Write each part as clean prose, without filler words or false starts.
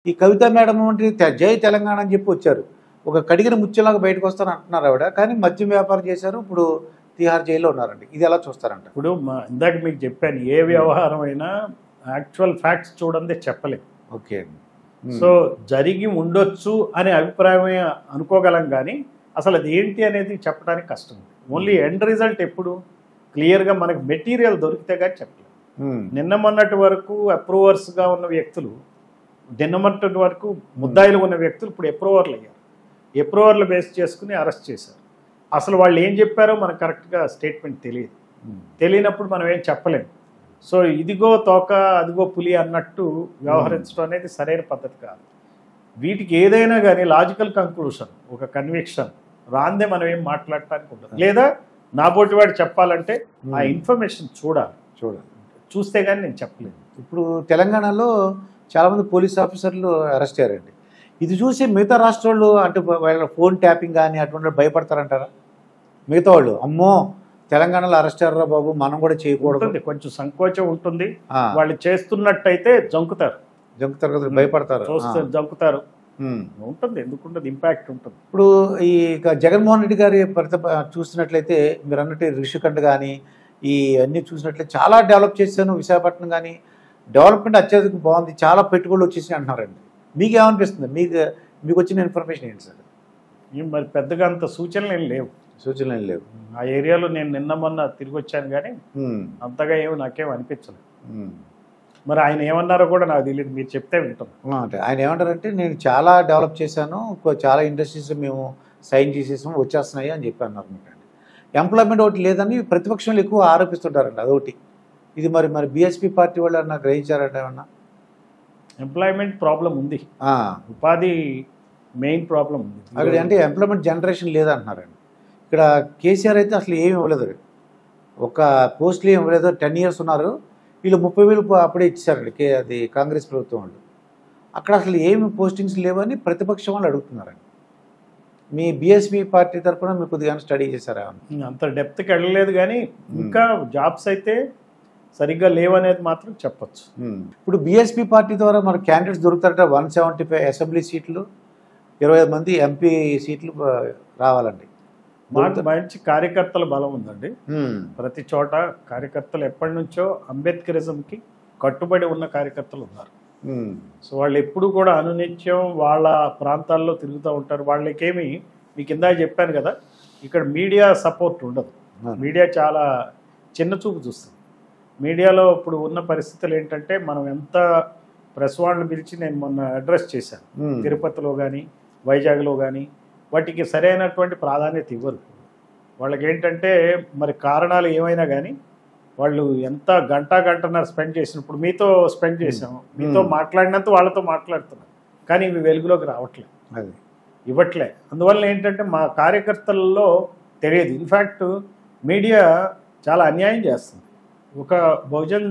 ఈ కవిత మేడం వంటి జై తెలంగాణ అని చెప్పి వచ్చారు. ఒక కడిగిన ముత్యంలాగా బయటకు వస్తారని అంటున్నారు ఆవిడ. కానీ మద్యం వ్యాపారం చేశారు. ఇప్పుడు తిహార్ జైల్లో ఉన్నారండి. ఇది ఎలా చూస్తారంట? ఇప్పుడు ఇందాక మీకు చెప్పాను, ఏ వ్యవహారం అయినా యాక్చువల్ ఫ్యాక్ట్స్ చూడండి చెప్పలేం. ఓకే అండి. సో జరిగి ఉండొచ్చు అనే అభిప్రాయమే అనుకోగలం, కానీ అసలు అది ఏంటి అనేది చెప్పడానికి కష్టం. ఓన్లీ ఎండ్ రిజల్ట్ ఎప్పుడు క్లియర్గా మనకు మెటీరియల్ దొరికితే కానీ చెప్పలేం. నిన్న మొన్నటి వరకు అప్రూవర్స్గా ఉన్న వ్యక్తులు, నిన్న మొన్నటి వరకు ముద్దాయిలు ఉన్న వ్యక్తులు ఇప్పుడు అప్రూవర్లు అయ్యారు. అప్రూవర్లు బేస్ చేసుకుని అరెస్ట్ చేశారు. అసలు వాళ్ళు ఏం చెప్పారో మనకు కరెక్ట్గా స్టేట్మెంట్ తెలియదు. తెలియనప్పుడు మనం ఏం చెప్పలేం. సో ఇదిగో తోక అదిగో పులి అన్నట్టు వ్యవహరించడం అనేది సరైన పద్ధతి కాదు. వీటికి ఏదైనా కానీ లాజికల్ కంక్లూషన్, ఒక కన్విక్షన్ రాందే మనం ఏం మాట్లాడటానికి ఉండదు. లేదా నాబోటి వాడు చెప్పాలంటే ఆ ఇన్ఫర్మేషన్ చూడాలి. చూస్తే కానీ నేను చెప్పలేను. ఇప్పుడు తెలంగాణలో చాలామంది పోలీస్ ఆఫీసర్లు అరెస్ట్ అయ్యారండి. ఇది చూసి మిగతా రాష్ట్రాలు అంటే వాళ్ళ ఫోన్ ట్యాపింగ్ కానీ అటువంటి భయపడతారంటారా? మిగతా వాళ్ళు అమ్మో తెలంగాణలో అరెస్ట్ అయ్యారా బాబు, మనం కూడా చేయకూడదు, కొంచెం సంకోచం ఉంటుంది. వాళ్ళు చేస్తున్నట్టయితే జంకుతారు కదా, భయపడతారు, జంకుతారు ఉంటుంది. ఎందుకుంటుంది, ఇంపాక్ట్ ఉంటుంది. ఇప్పుడు ఈ జగన్మోహన్ రెడ్డి గారి చూసినట్లయితే మీరు అన్నట్టు రిషికండ్ కానీ ఈ అన్నీ చూసినట్లయితే చాలా డెవలప్ చేశాను. విశాఖపట్నం కానీ డెవలప్మెంట్ అత్యధిక బాగుంది, చాలా పెట్టుబడులు వచ్చేసి అంటున్నారండి. మీకు ఏమనిపిస్తుంది? మీకు వచ్చిన ఇన్ఫర్మేషన్ ఏంటి సార్? మరి పెద్దగా అంత సూచనలు ఏం లేవు. ఆ ఏరియాలో నేను నిన్న మొన్న తిరిగి వచ్చాను, కానీ అంతగా ఏమి నాకేం అనిపించలేదు. మరి ఆయన ఏమన్నారో కూడా నాకు తెలియదు, మీరు చెప్తే వింటాం. అంటే ఆయన ఏమంటారంటే నేను చాలా డెవలప్ చేశాను, చాలా ఇండస్ట్రీస్ మేము సైన్ చేసేసాము, వచ్చేస్తున్నాయి అని చెప్పి అన్నారు. ఎంప్లాయ్మెంట్ ఒకటి లేదని ప్రతిపక్షంలో ఎక్కువ ఆరోపిస్తుంటారండి, అదొకటి. ఇది మరి బీఎస్పీ పార్టీ వాళ్ళు అన్నా గ్రహించారట ఏమన్నా? ఎంప్లాయ్మెంట్ ప్రాబ్లం ఉంది, ఉపాధి మెయిన్ ప్రాబ్లం ఉంది అక్కడ. అంటే ఎంప్లాయ్మెంట్ జనరేషన్ లేదంటున్నారండి. ఇక్కడ కేసీఆర్ అయితే అసలు ఏమి ఇవ్వలేదు, ఒక పోస్టులు ఏమి ఇవ్వలేదు. 10 years ఉన్నారు, వీళ్ళు 30,000 అప్పుడే ఇచ్చారండి అది కాంగ్రెస్ ప్రభుత్వం వాళ్ళు. అక్కడ అసలు ఏమి పోస్టింగ్స్ లేవని ప్రతిపక్షం వాళ్ళు అడుగుతున్నారండి. మీ బీఎస్పీ పార్టీ తరఫున మీరు కొద్దిగా స్టడీ చేశారా? అంత డెప్త్కి వెళ్ళలేదు, కానీ ఇంకా జాబ్స్ అయితే సరిగ్గా లేవనేది మాత్రం చెప్పచ్చు. ఇప్పుడు బీఎస్పీ పార్టీ ద్వారా మన క్యాండిడేట్స్ దొరుకుతారట. 175 అసెంబ్లీ సీట్లు, 25 మంది ఎంపీ సీట్లు రావాలండి. మాకు మంచి కార్యకర్తల బలం ఉందండి. ప్రతి చోట కార్యకర్తలు ఎప్పటి నుంచో అంబేద్కరిజంకి కట్టుబడి ఉన్న కార్యకర్తలు ఉన్నారు. సో వాళ్ళు ఎప్పుడు కూడా అనునిత్యం వాళ్ళ ప్రాంతాల్లో తిరుగుతూ ఉంటారు. వాళ్ళకేమి మీకు ఇందాక చెప్పాను కదా, ఇక్కడ మీడియా సపోర్ట్ ఉండదు. మీడియా చాలా చిన్న చూపు చూస్తుంది. మీడియాలో ఇప్పుడు ఉన్న పరిస్థితులు ఏంటంటే, మనం ఎంత ప్రెస్ వాళ్ళని పిలిచి నేను మొన్న అడ్రస్ చేశాను, తిరుపతిలో కానీ వైజాగ్లో కానీ, వాటికి సరైనటువంటి ప్రాధాన్యత ఇవ్వరు. వాళ్ళకి ఏంటంటే మరి కారణాలు ఏమైనా కానీ వాళ్ళు ఎంత గంటన్నర స్పెండ్ చేసినప్పుడు మీతో స్పెండ్ చేసాము, మీతో మాట్లాడినంత వాళ్ళతో మాట్లాడుతున్నారు, కానీ ఇవి వెలుగులోకి రావట్లేదు, ఇవ్వట్లే. అందువల్ల ఏంటంటే మా కార్యకర్తలలో తెలియదు. ఇన్ఫ్యాక్ట్ మీడియా చాలా అన్యాయం చేస్తుంది. ఒక బహుజన్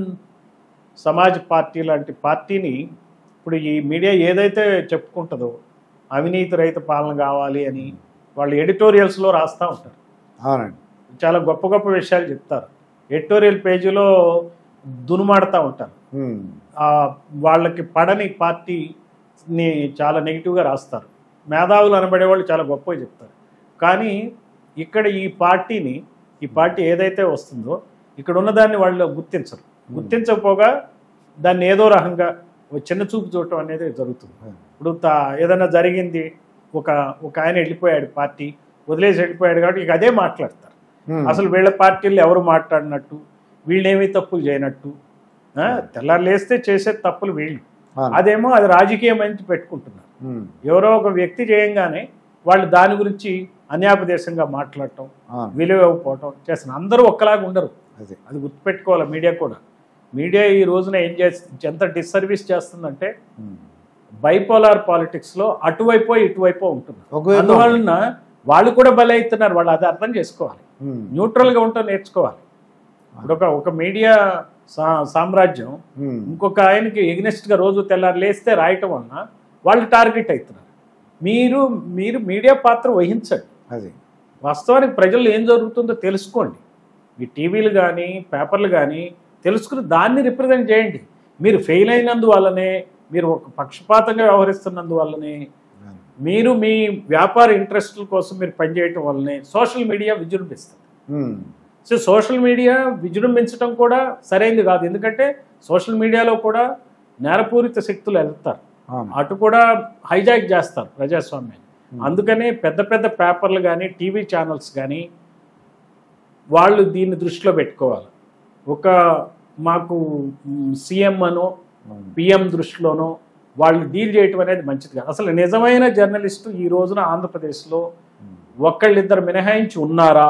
సమాజ్ పార్టీ లాంటి పార్టీని ఇప్పుడు ఈ మీడియా ఏదైతే చెప్పుకుంటుందో అవినీతి రహిత పాలన కావాలి అని వాళ్ళు ఎడిటోరియల్స్లో రాస్తూ ఉంటారు. అవునండి, చాలా గొప్ప గొప్ప విషయాలు చెప్తారు. ఎడిటోరియల్ పేజీలో దునుమాడుతూ ఉంటారు. వాళ్ళకి పడని పార్టీని చాలా నెగిటివ్గా రాస్తారు. మేధావులు అనబడేవాళ్ళు చాలా గొప్పగా చెప్తారు. కానీ ఇక్కడ ఈ పార్టీ ఏదైతే వస్తుందో ఇక్కడ ఉన్నదాన్ని వాళ్ళు గుర్తించరు. గుర్తించకపోగా దాన్ని ఏదో రకంగా చిన్న చూపు చూడటం అనేది జరుగుతుంది. ఇప్పుడు ఏదైనా జరిగింది, ఒక ఆయన వెళ్ళిపోయాడు, పార్టీ వదిలేసి వెళ్ళిపోయాడు, కాబట్టి ఇక అదే మాట్లాడతారు. అసలు వీళ్ళ పార్టీలు ఎవరు మాట్లాడినట్టు, వీళ్ళేమీ తప్పులు చేయనట్టు, తెల్లారు లేస్తే చేసే తప్పులు వీళ్ళు, అదేమో అది రాజకీయం అని పెట్టుకుంటున్నారు. ఎవరో ఒక వ్యక్తి చేయంగానే వాళ్ళు దాని గురించి అన్యాపదేశంగా మాట్లాడటం, విలువ ఇవ్వకపోవటం చేస్తున్నారు. అందరూ ఒక్కలాగా ఉండరు, అది గుర్తుపెట్టుకోవాలి. మీడియా ఈ రోజున ఏం చేస్తుంది, ఎంత డిస్సర్వీస్ చేస్తుందంటే బైపోలార్ పాలిటిక్స్లో అటువైపో ఇటువైపో ఉంటుంది. అందువలన వాళ్ళు కూడా బలవుతున్నారు. వాళ్ళు అది అర్థం చేసుకోవాలి, న్యూట్రల్గా ఉంటాం నేర్చుకోవాలి. ఇప్పుడు ఒక మీడియా సామ్రాజ్యం ఇంకొక ఆయనకి ఎగ్నెస్ట్గా రోజు తెల్లారు లేస్తే రాయటం వలన వాళ్ళు టార్గెట్ అవుతున్నారు. మీరు మీడియా పాత్ర వహించండి. వాస్తవానికి ప్రజల్లో ఏం జరుగుతుందో తెలుసుకోండి. మీ టీవీలు కానీ పేపర్లు కానీ తెలుసుకుని దాన్ని రిప్రజెంట్ చేయండి. మీరు ఫెయిల్ అయినందువల్లనే మీరు ఒక పక్షపాతంగా వ్యవహరిస్తున్నందువల్లనే, మీరు మీ వ్యాపార ఇంట్రెస్ట్ల కోసం మీరు పనిచేయటం వల్లనే సోషల్ మీడియా విజృంభిస్తుంది. సో సోషల్ మీడియా విజృంభించడం కూడా సరైనది కాదు. ఎందుకంటే సోషల్ మీడియాలో కూడా నేరపూరిత శక్తులు వెళ్తారు, అటు కూడా హైజాక్ చేస్తారు ప్రజాస్వామ్యాన్ని. అందుకనే పెద్ద పెద్ద పేపర్లు కానీ టీవీ ఛానల్స్ కానీ వాళ్ళు దీన్ని దృష్టిలో పెట్టుకోవాలి. ఒక మాకు సీఎం అనో పిఎం దృష్టిలోనో వాళ్ళు డీల్ చేయటం అనేది మంచిది కాదు. అసలు నిజమైన జర్నలిస్టు ఈ రోజున ఆంధ్రప్రదేశ్లో ఒక్కళ్ళిద్దరు మినహాయించి ఉన్నారా?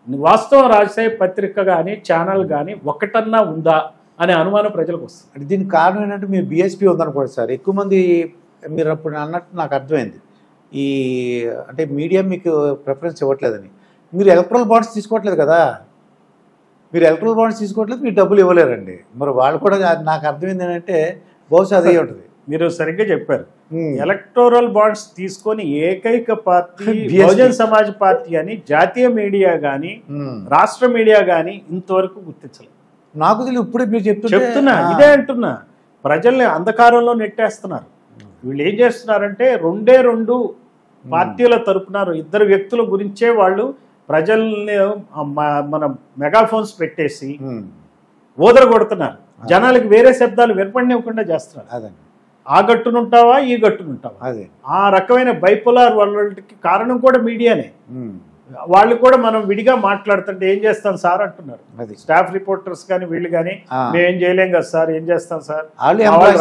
వాస్తవం రాసే పత్రిక కానీ ఛానల్ కానీ ఒకటన్నా ఉందా అనే అనుమానం ప్రజలకు వస్తుంది. అంటే దీనికి కారణం ఏంటంటే మీరు బీఎస్పీ ఉందనుకోండి సార్, ఎక్కువ మంది మీరు అప్పుడు అన్నట్టు నాకు అర్థమైంది, ఈ అంటే మీడియా మీకు ప్రిఫరెన్స్ ఇవ్వట్లేదని. మీరు ఎలక్ట్రల్ బాండ్స్ తీసుకోవట్లేదు కదా, మీరు ఎలక్ట్రల్ బాండ్స్ తీసుకోవట్లేదు, మీరు డబ్బులు ఇవ్వలేరండి. మరి వాళ్ళు కూడా నాకు అర్థమైంది ఏంటంటే బహుశా అదే ఉంటుంది. మీరు సరిగ్గా చెప్పారు. ఎలక్టోరల్ బాండ్స్ తీసుకొని ఏకైక పార్టీ బహుజన్ సమాజ్ పార్టీ అని జాతీయ మీడియా కానీ రాష్ట్ర మీడియా కానీ ఇంతవరకు గుర్తించలేదు. నాకు తెలియదు, ఇప్పుడే మీరు చెప్తున్నా ఇదే అంటున్నా. ప్రజల్ని అంధకారంలో నెట్టేస్తున్నారు. వీళ్ళు ఏం చేస్తున్నారంటే రెండు పార్టీల తరపున ఇద్దరు వ్యక్తుల గురించే వాళ్ళు ప్రజల్ని మన మెగాఫోన్స్ పెట్టేసి ఓదర కొడుతున్నారు. జనాలకి వేరే శబ్దాలు వినపడినివ్వకుండా చేస్తున్నారు. ఆ గట్టునుంటావా ఈ గట్టునుంటావా, ఆ రకమైన బైపోలార్ వరల్డ్కి కారణం కూడా మీడియానే. వాళ్ళు కూడా మనం విడిగా మాట్లాడుతుంటే ఏం చేస్తాం సార్ అంటున్నారు. స్టాఫ్ రిపోర్టర్స్ కానీ వీళ్ళు కానీ మేమేం చేయలేం కదా సార్, ఏం చేస్తాం సార్,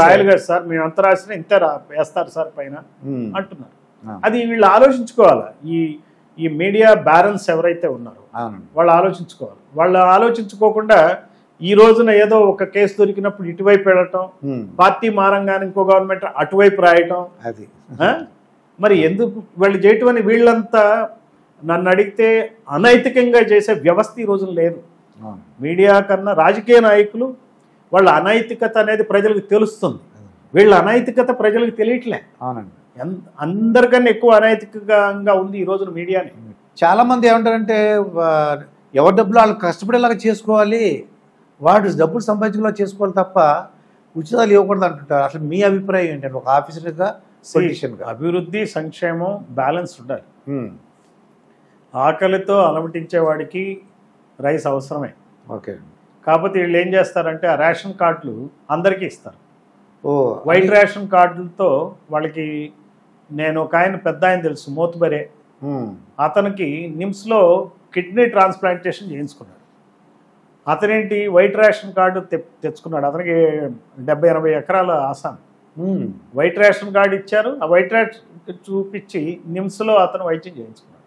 రాయాలి కదా సార్, మేము ఎంత రాసినా ఇంతే వేస్తారు సార్ పైన అంటున్నారు. అది వీళ్ళు ఆలోచించుకోవాలి. ఈ మీడియా బ్యారన్స్ ఎవరైతే ఉన్నారో వాళ్ళు ఆలోచించుకోవాలి. వాళ్ళు ఆలోచించుకోకుండా ఈ రోజున ఏదో ఒక కేసు దొరికినప్పుడు ఇటువైపు వెళ్ళటం, పార్టీ మారంగానే ఇంకో గవర్నమెంట్ అటువైపు రాయటం, మరి ఎందుకు వాళ్ళు చేయటం అని వీళ్ళంతా నన్ను అడిగితే అనైతికంగా చేసే వ్యవస్థ ఈ రోజున లేదు. మీడియా కన్నా రాజకీయ నాయకులు వాళ్ళ అనైతికత అనేది ప్రజలకు తెలుస్తుంది. వీళ్ళ అనైతికత ప్రజలకు తెలియట్లే. అందరికన్నా ఎక్కువ అనైతికంగా ఉంది ఈ రోజున మీడియాని. చాలా మంది ఏమంటారంటే ఎవరి డబ్బులు వాళ్ళు కష్టపడేలాగా చేసుకోవాలి, వాడు డబ్బులు సంపాదించేలా చేసుకోవాలి తప్ప ఉచితాలు ఇవ్వకూడదు అంటుంటారు. అసలు మీ అభిప్రాయం ఏంటంటే ఒక ఆఫీసర్గా పొలిటీషియన్గా? అభివృద్ధి సంక్షేమం బ్యాలెన్స్ ఉండాలి. ఆకలితో అలమటించే వాడికి రైస్ అవసరమే. ఓకే. కాకపోతే వీళ్ళు ఏం చేస్తారంటే ఆ రేషన్ కార్డులు అందరికీ ఇస్తారు. వైట్ రేషన్ కార్డులతో వాళ్ళకి, నేను ఒక ఆయన పెద్ద ఆయన తెలుసు మోతుబరే, అతనికి నిమ్స్లో కిడ్నీ ట్రాన్స్ప్లాంటేషన్ చేయించుకున్నాడు. అతనేంటి వైట్ రేషన్ కార్డు తెచ్చుకున్నాడు. అతనికి 70-80 ఎకరాల ఆసాం. వైట్ రేషన్ కార్డు ఇచ్చారు. ఆ వైట్ రేషన్ చూపించి నిమ్స్లో అతను వైద్యం చేయించుకున్నాడు.